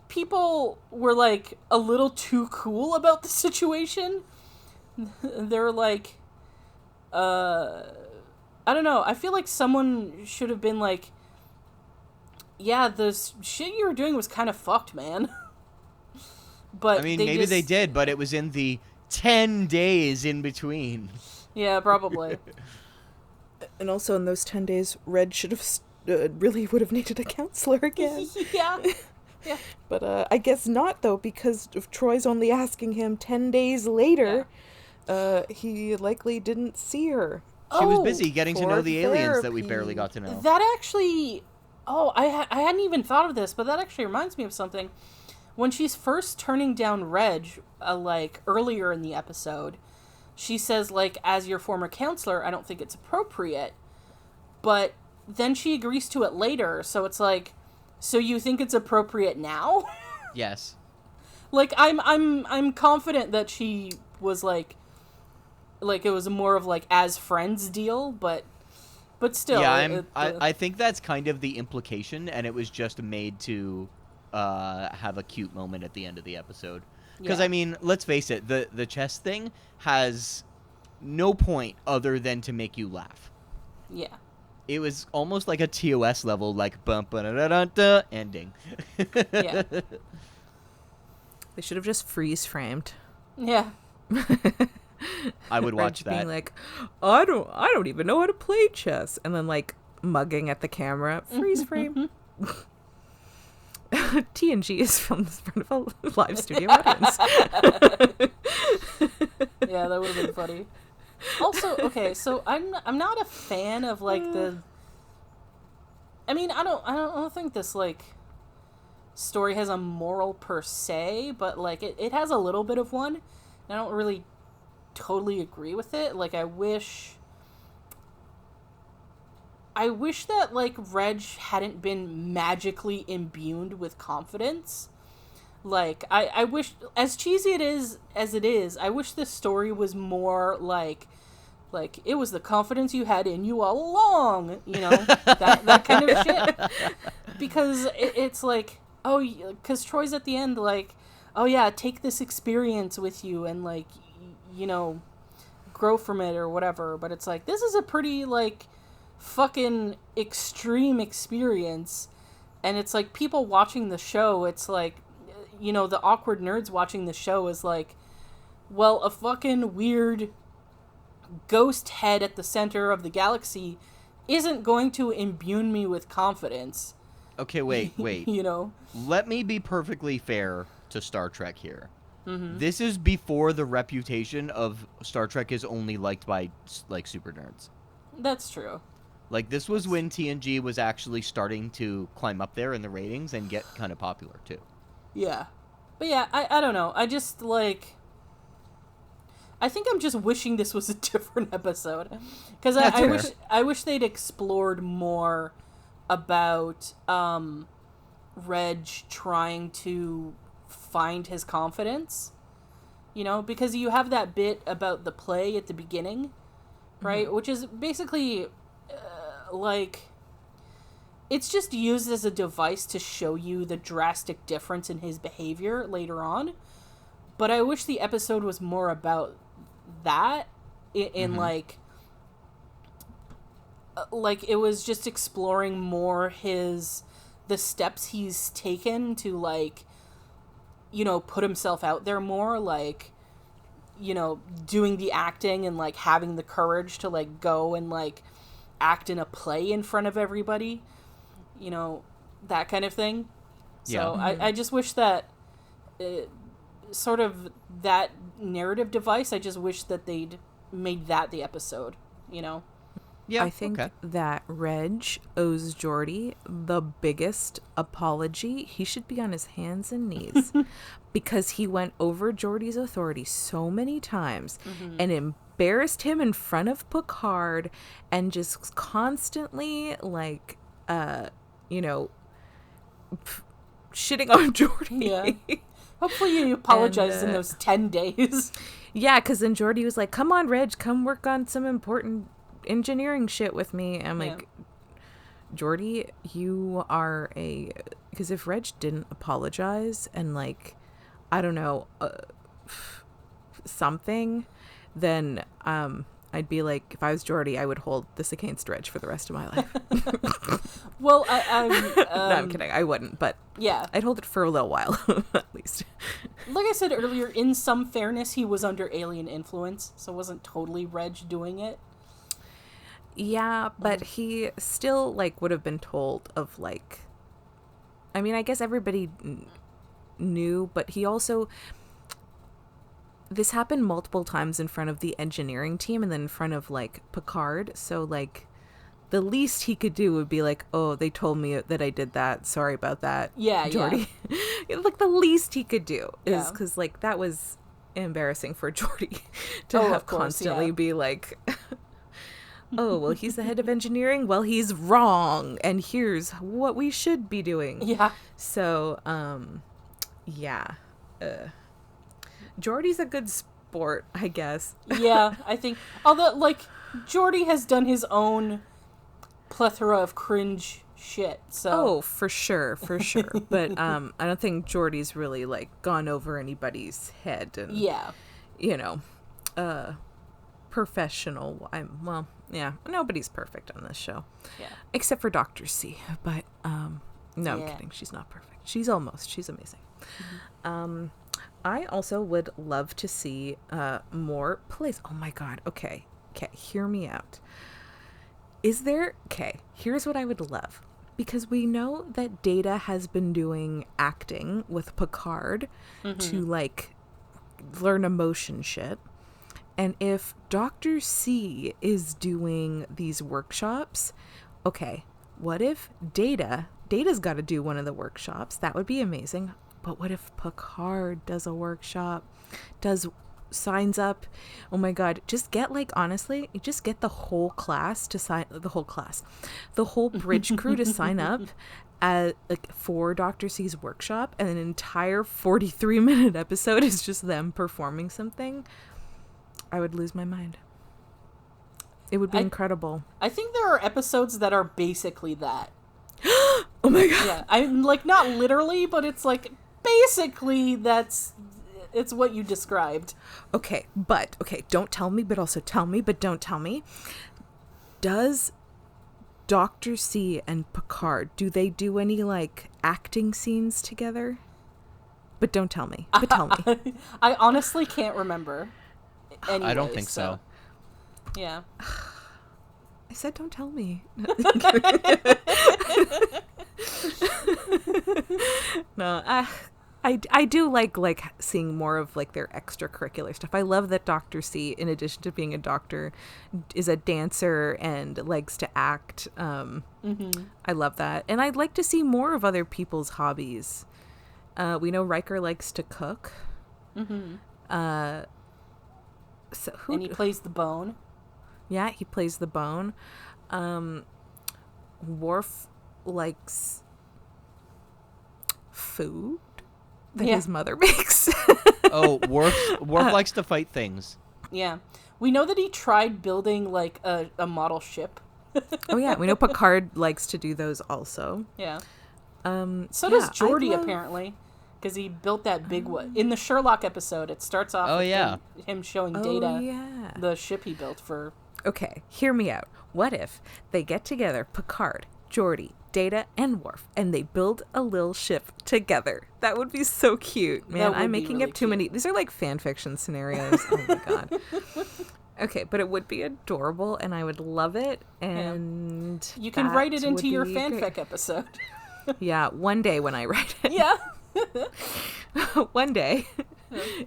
people were like a little too cool about the situation. They're like I don't know, I feel like someone should have been like, yeah, the shit you were doing was kind of fucked, man. But I mean, maybe they did, but it was in the 10 days in between. Yeah, probably. And also in those 10 days, Red should have really would have needed a counselor again. Yeah. Yeah. But I guess not, though, because if Troy's only asking him 10 days later, he likely didn't see her. She was busy getting to for know the aliens that we therapy. barely got to know. That actually... Oh, I hadn't even thought of this, but that actually reminds me of something. When she's first turning down Reg, like, earlier in the episode, she says, like, as your former counselor, I don't think it's appropriate. But then she agrees to it later, so it's like, so you think it's appropriate now? Yes. Like, I'm confident that she was, like, it was more of, like, as friends deal, but still. Yeah, I think that's kind of the implication, and it was just made to have a cute moment at the end of the episode. Because, Yeah. I mean, let's face it, the chess thing has no point other than to make you laugh. Yeah. It was almost like a TOS level, like bump da ending. Yeah. They should have just freeze framed. Yeah. I would watch Reg that. being like, I don't even know how to play chess, and then like mugging at the camera, freeze frame. TNG is filmed in front of a live studio audience. Yeah, that would have been funny. Also, okay, so I'm not a fan of like the. I mean, I don't think this like story has a moral per se, but like it has a little bit of one. And I don't really totally agree with it. Like I wish that like Reg hadn't been magically imbued with confidence. Like I wish, as cheesy as it is, I wish this story was more like it was the confidence you had in you all along, you know, that kind of shit. Because it's like, oh, because Troy's at the end like, oh yeah, take this experience with you and like, you know, grow from it or whatever. But it's like, this is a pretty like fucking extreme experience. And it's like people watching the show, it's like, you know, the awkward nerds watching the show is like, well, a fucking weird ghost head at the center of the galaxy isn't going to imbue me with confidence. Okay, wait. You know? Let me be perfectly fair to Star Trek here. Mm-hmm. This is before the reputation of Star Trek is only liked by, like, super nerds. That's true. Like, this was when TNG was actually starting to climb up there in the ratings and get kind of popular, too. Yeah. But yeah, I don't know. I just, like... I think I'm just wishing this was a different episode. Because I wish they'd explored more about Reg trying to find his confidence. You know, because you have that bit about the play at the beginning, right? Mm-hmm. Which is basically, like... It's just used as a device to show you the drastic difference in his behavior later on. But I wish the episode was more about that in mm-hmm. like it was just exploring more the steps he's taken to like, you know, put himself out there more, like, you know, doing the acting and like having the courage to like go and like act in a play in front of everybody, you know, that kind of thing. So yeah. Mm-hmm. I just wish that sort of that narrative device, I just wish that they'd made that the episode, you know? Yeah, I think that Reg owes Geordi the biggest apology. He should be on his hands and knees because he went over Geordi's authority so many times mm-hmm. and embarrassed him in front of Picard and just constantly like, you know, shitting on Geordi. Yeah. Hopefully you apologized in those 10 days. Yeah, because then Geordi was like, come on, Reg, come work on some important engineering shit with me. I'm like, Geordi, you are because if Reg didn't apologize and like, I don't know, something, then I'd be like, if I was Geordi, I would hold this against Reg for the rest of my life. Well, no, I'm kidding. I wouldn't, but yeah, I'd hold it for a little while, at least. Like I said earlier, in some fairness, he was under alien influence, so it wasn't totally Reg doing it. Yeah, but he still, like, would have been told of, like, I mean, I guess everybody knew, but he also... This happened multiple times in front of the engineering team and then in front of, like, Picard. So, like, the least he could do would be like, oh, they told me that I did that. Sorry about that, Geordi. Yeah. Like, the least he could do is because, like, that was embarrassing for Geordi to have constantly be like, oh, well, he's the head of engineering. Well, he's wrong. And here's what we should be doing. Yeah. So, yeah. Geordi's a good sport, I guess. Yeah, I think. Although, like, Geordi has done his own plethora of cringe shit. So. Oh, for sure. But I don't think Geordi's really, like, gone over anybody's head. And, you know, professional. Well, yeah, nobody's perfect on this show. Yeah. Except for Dr. C. But, no, I'm kidding. She's not perfect. She's amazing. Mm-hmm. I also would love to see more plays. Oh my god. Okay, hear me out. Here's what I would love. Because we know that Data has been doing acting with Picard to, like, learn emotion shit. And if Dr. C is doing these workshops, okay, what if Data's got to do one of the workshops? That would be amazing. But what if Picard does a workshop, signs up? Oh my god, just get, like, honestly, just get the whole class to sign, the whole bridge crew to sign up for Dr. C's workshop, and an entire 43-minute episode is just them performing something. I would lose my mind. It would be incredible. I think there are episodes that are basically that. Oh my god. Yeah, I'm, like, not literally, but it's, like, basically it's what you described. Okay, don't tell me, but also tell me, but don't tell me. Does Dr. C and Picard, do they do any, like, acting scenes together? But don't tell me. But tell me. I honestly can't remember. Anyways, I don't think so. Yeah. I said don't tell me. No, I do like seeing more of, like, their extracurricular stuff. I love that Dr. C, in addition to being a doctor, is a dancer and likes to act. I love that. And I'd like to see more of other people's hobbies. We know Riker likes to cook. And he plays the bone. Yeah, he plays the bone. Worf likes food that his mother makes. Oh, Worf likes to fight things. Yeah. We know that he tried building, like, a model ship. Oh, yeah. We know Picard likes to do those also. Yeah. So does Geordi, apparently. Because he built that big one. In the Sherlock episode, it starts off with him showing Data the ship he built for... Okay, hear me out. What if they get together, Picard, Geordi, Data, and Worf, and they build a little ship together? That would be so cute, man. I'm making really up too many. These are like fan fiction scenarios. Oh my god. Okay, but it would be adorable, and I would love it. And you can write it into your fanfic episode. Yeah, one day when I write it. Yeah. One day.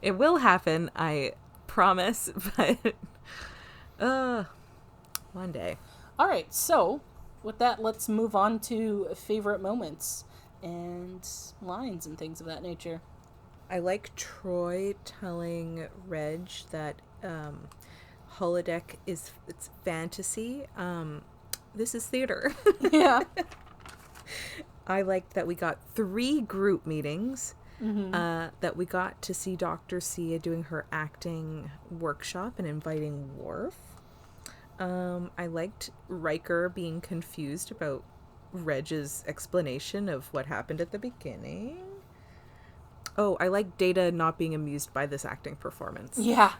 It will happen, I promise, but one day. All right, so with that, let's move on to favorite moments and lines and things of that nature. I like Troy telling Reg that holodeck it's fantasy. This is theater. Yeah. I liked that we got 3 group meetings. That we got to see Dr. C doing her acting workshop and inviting Worf. I liked Riker being confused about Reg's explanation of what happened at the beginning. Oh, I like Data not being amused by this acting performance. Yeah.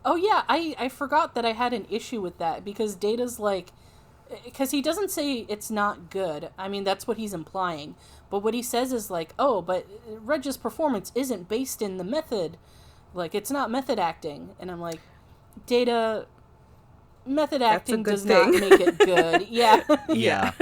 Oh, yeah, I forgot that I had an issue with that, because Data's like... Because he doesn't say it's not good. I mean, that's what he's implying. But what he says is like, oh, but Reg's performance isn't based in the method. Like, it's not method acting. And I'm like, Data... method That's a acting good does thing. not make it good. Yeah. Yeah.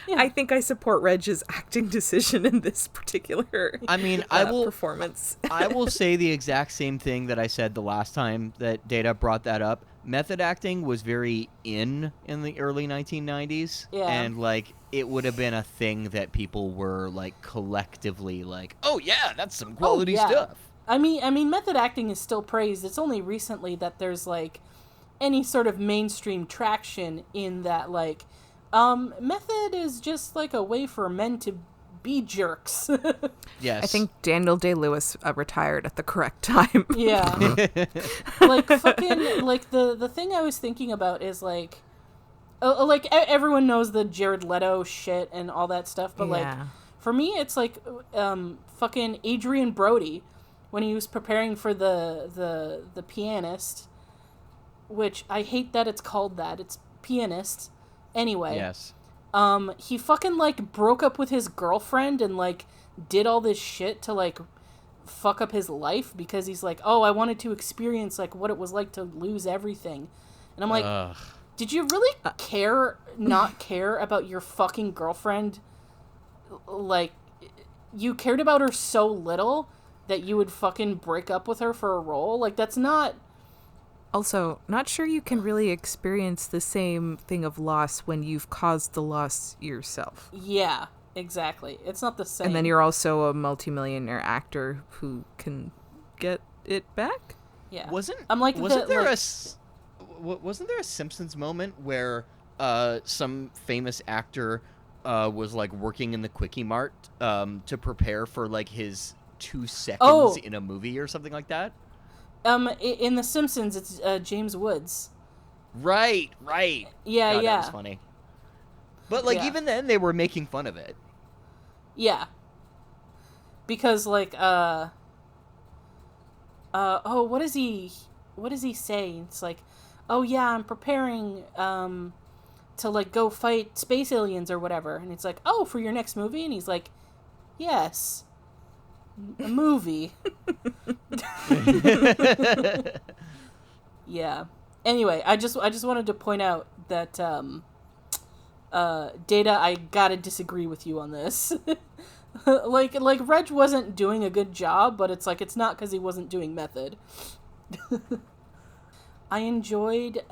I think I support Reg's acting decision in this particular I mean, performance. I will say the exact same thing that I said the last time that Data brought that up. Method acting was very in the early 1990s. Yeah. And, like, it would have been a thing that people were, like, collectively like, oh, yeah, that's some quality yeah. stuff. I mean, method acting is still praised. It's only recently that there's, like, any sort of mainstream traction in that, like, method is just, like, a way for men to be jerks. Yes. I think Daniel Day-Lewis retired at the correct time. Yeah. Like, fucking, like, the thing I was thinking about is, like, everyone knows the Jared Leto shit and all that stuff, but, like, for me, it's, like, fucking Adrian Brody, when he was preparing for the Pianist, which I hate that it's called that. It's Pianist. Anyway. Yes. He fucking, like, broke up with his girlfriend and, like, did all this shit to, like, fuck up his life because he's like, oh, I wanted to experience, like, what it was like to lose everything. And I'm like, did you really not care about your fucking girlfriend? Like, you cared about her so little that you would fucking break up with her for a role? Like, that's not... Also, not sure you can really experience the same thing of loss when you've caused the loss yourself. Yeah, exactly. It's not the same. And then you're also a multimillionaire actor who can get it back? Yeah. Wasn't there a Simpsons moment where some famous actor was, like, working in the Quickie Mart to prepare for, like, his 2 seconds in a movie or something like that? In The Simpsons, it's James Woods. Right. Yeah, God, yeah. that was funny. But, like, even then, they were making fun of it. Yeah. Because, like, what does he say? It's like, oh, yeah, I'm preparing, to, like, go fight space aliens or whatever. And it's like, oh, for your next movie? And he's like, yes. A movie. Yeah. Anyway, I just wanted to point out that Data, I gotta disagree with you on this. like Reg wasn't doing a good job, but it's like it's not because he wasn't doing method. I enjoyed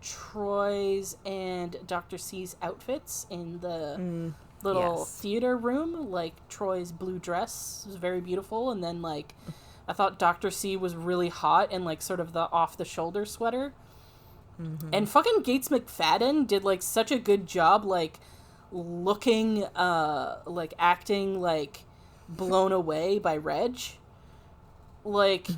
Troy's and Dr. C's outfits in the little theater room. Like, Troy's blue dress was very beautiful, and then, like, I thought Dr. C was really hot and, like, sort of the off-the-shoulder sweater. Mm-hmm. And fucking Gates McFadden did, like, such a good job, like, looking, like, acting, like, blown away by Reg. Like,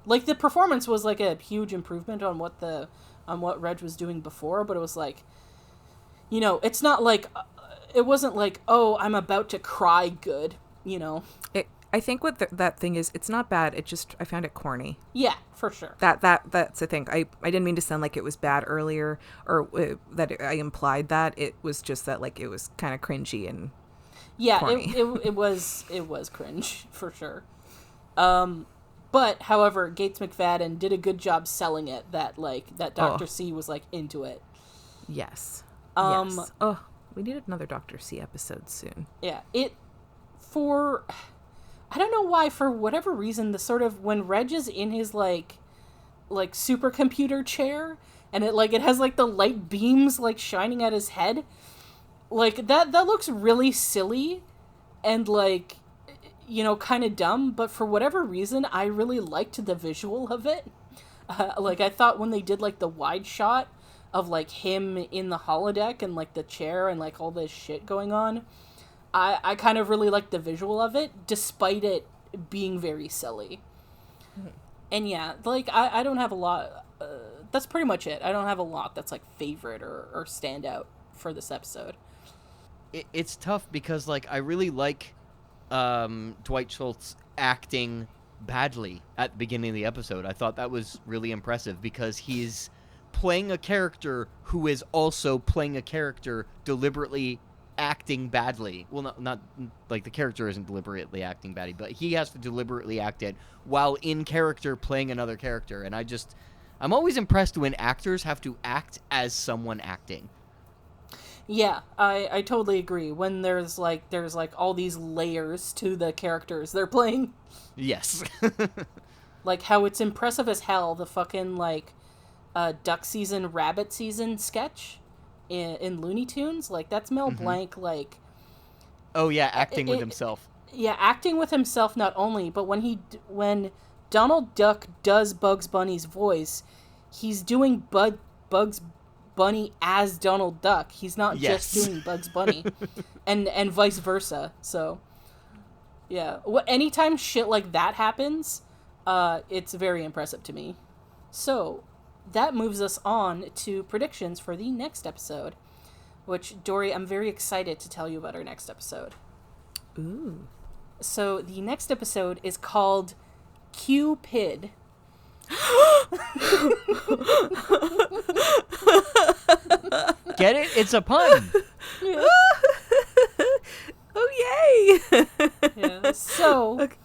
like, the performance was, like, a huge improvement on what Reg was doing before, but it was, like, you know, it's not like, it wasn't like, oh, I'm about to cry good, you know? I think what that thing is, it's not bad, I found it corny. Yeah, for sure. That's the thing. I didn't mean to sound like it was bad earlier, or that I implied that. It was just that, like, it was kind of cringy and corny. it was cringe, for sure. But, however, Gates McFadden did a good job selling it, that Dr. C was, like, into it. Yes. Yes. Oh, we need another Dr. C episode soon. Yeah. I don't know why, for whatever reason, the sort of, when Reg is in his, like supercomputer chair, and it has, like, the light beams, like, shining at his head, like, that looks really silly, and, like, you know, kind of dumb, but for whatever reason, I really liked the visual of it. Like, I thought when they did, like, the wide shot of, like, him in the holodeck and, like, the chair and, like, all this shit going on, I kind of really liked the visual of it, despite it being very silly. Mm-hmm. And yeah, like, I don't have a lot, that's pretty much it. I don't have a lot that's, like, favorite or standout for this episode. It's tough because, like, I really like Dwight Schultz acting badly at the beginning of the episode. I thought that was really impressive because he's playing a character who is also playing a character deliberately acting badly. Well, not like the character isn't deliberately acting badly, but he has to deliberately act it while in character playing another character. And I I'm always impressed when actors have to act as someone acting. Yeah, I totally agree. When there's all these layers to the characters they're playing. Yes. Like how it's impressive as hell, the fucking duck season, rabbit season sketch in Looney Tunes. Like that's Mel Blanc Oh yeah, acting with himself. Yeah, acting with himself not only, but when Donald Duck does Bugs Bunny's voice, he's doing Bugs Bunny as Donald Duck. He's not just doing Bugs Bunny, and vice versa. So, yeah, anytime shit like that happens, it's very impressive to me. So, that moves us on to predictions for the next episode, which, Dory, I'm very excited to tell you about our next episode. Ooh. So, the next episode is called Cupid. Get it? It's a pun. Yeah. Oh, yay! Yeah. So, okay.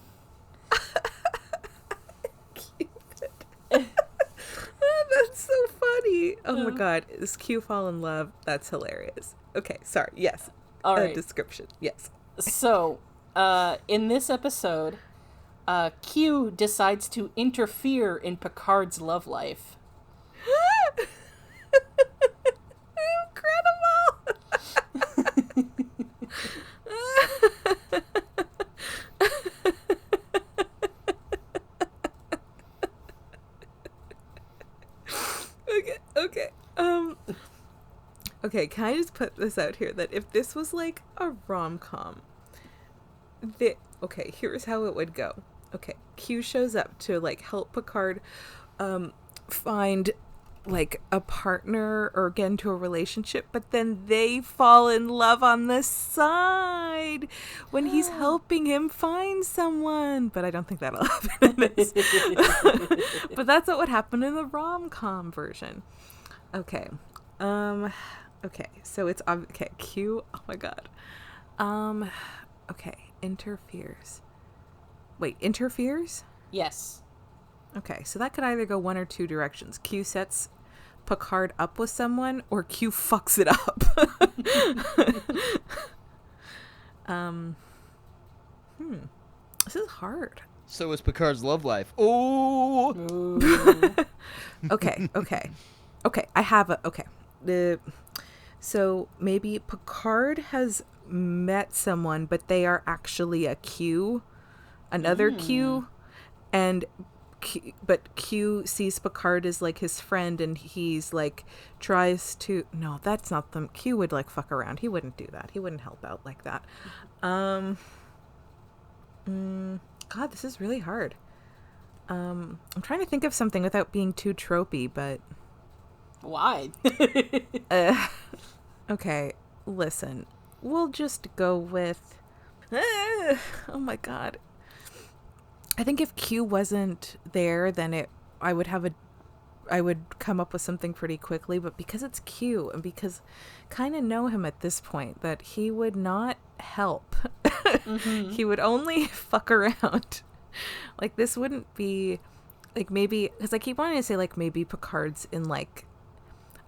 That's so funny. Oh my god. Is Q fall in love? That's hilarious. Okay, sorry. Yes. All right. Description. Yes. So, in this episode, Q decides to interfere in Picard's love life. Incredible! Okay. Okay, can I just put this out here that if this was like a rom-com, okay, here's how it would go. Okay, Q shows up to like help Picard find like a partner or get into a relationship, but then they fall in love on the side when he's helping him find someone. But I don't think that'll happen in this. But that's what would happen in the rom-com version. Okay. Okay, so it's okay, Q. Oh my god. Okay, interferes. Wait, interferes? Yes. Okay, so that could either go one or two directions. Q sets Picard up with someone, or Q fucks it up. This is hard. So is Picard's love life. Oh. Okay. I have a okay. So maybe Picard has met someone, but they are actually a Q, another Q, and but Q sees Picard as like his friend, and he's like tries to. No, that's not them. Q would like fuck around. He wouldn't do that. He wouldn't help out like that. God, this is really hard. I'm trying to think of something without being too tropey, but why? Okay, listen. We'll just go with. Oh my god. I think if Q wasn't there, then I would come up with something pretty quickly, but because it's Q and because kind of know him at this point, that he would not help. He would only fuck around. Like this wouldn't be like maybe because I keep wanting to say like maybe Picard's in like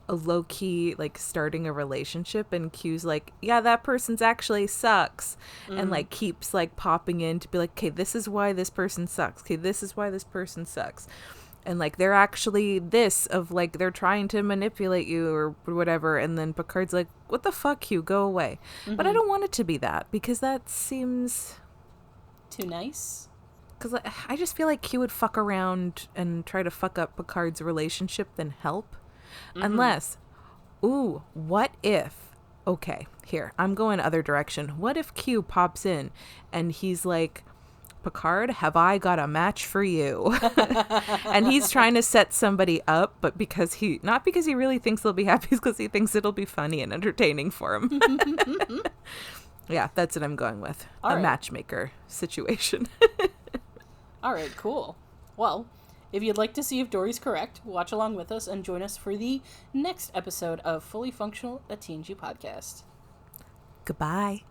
a low key like starting a relationship, and Q's like, yeah, that person's actually sucks, and like keeps like popping in to be like, okay, this is why this person sucks. Okay, this is why this person sucks. And like they're actually this of like they're trying to manipulate you or whatever, and then Picard's like, what the fuck, you go away. But I don't want it to be that, because that seems too nice. Because I just feel like Q would fuck around and try to fuck up Picard's relationship than help. Unless, ooh, what if, okay, here, I'm going other direction. What if Q pops in and he's like, Picard, have I got a match for you? And he's trying to set somebody up, but not because he really thinks they'll be happy, it's because he thinks it'll be funny and entertaining for him. Yeah, that's what I'm going with. All right. Matchmaker situation. All right, cool. Well, if you'd like to see if Dory's correct, watch along with us and join us for the next episode of Fully Functional, a TNG podcast. Goodbye.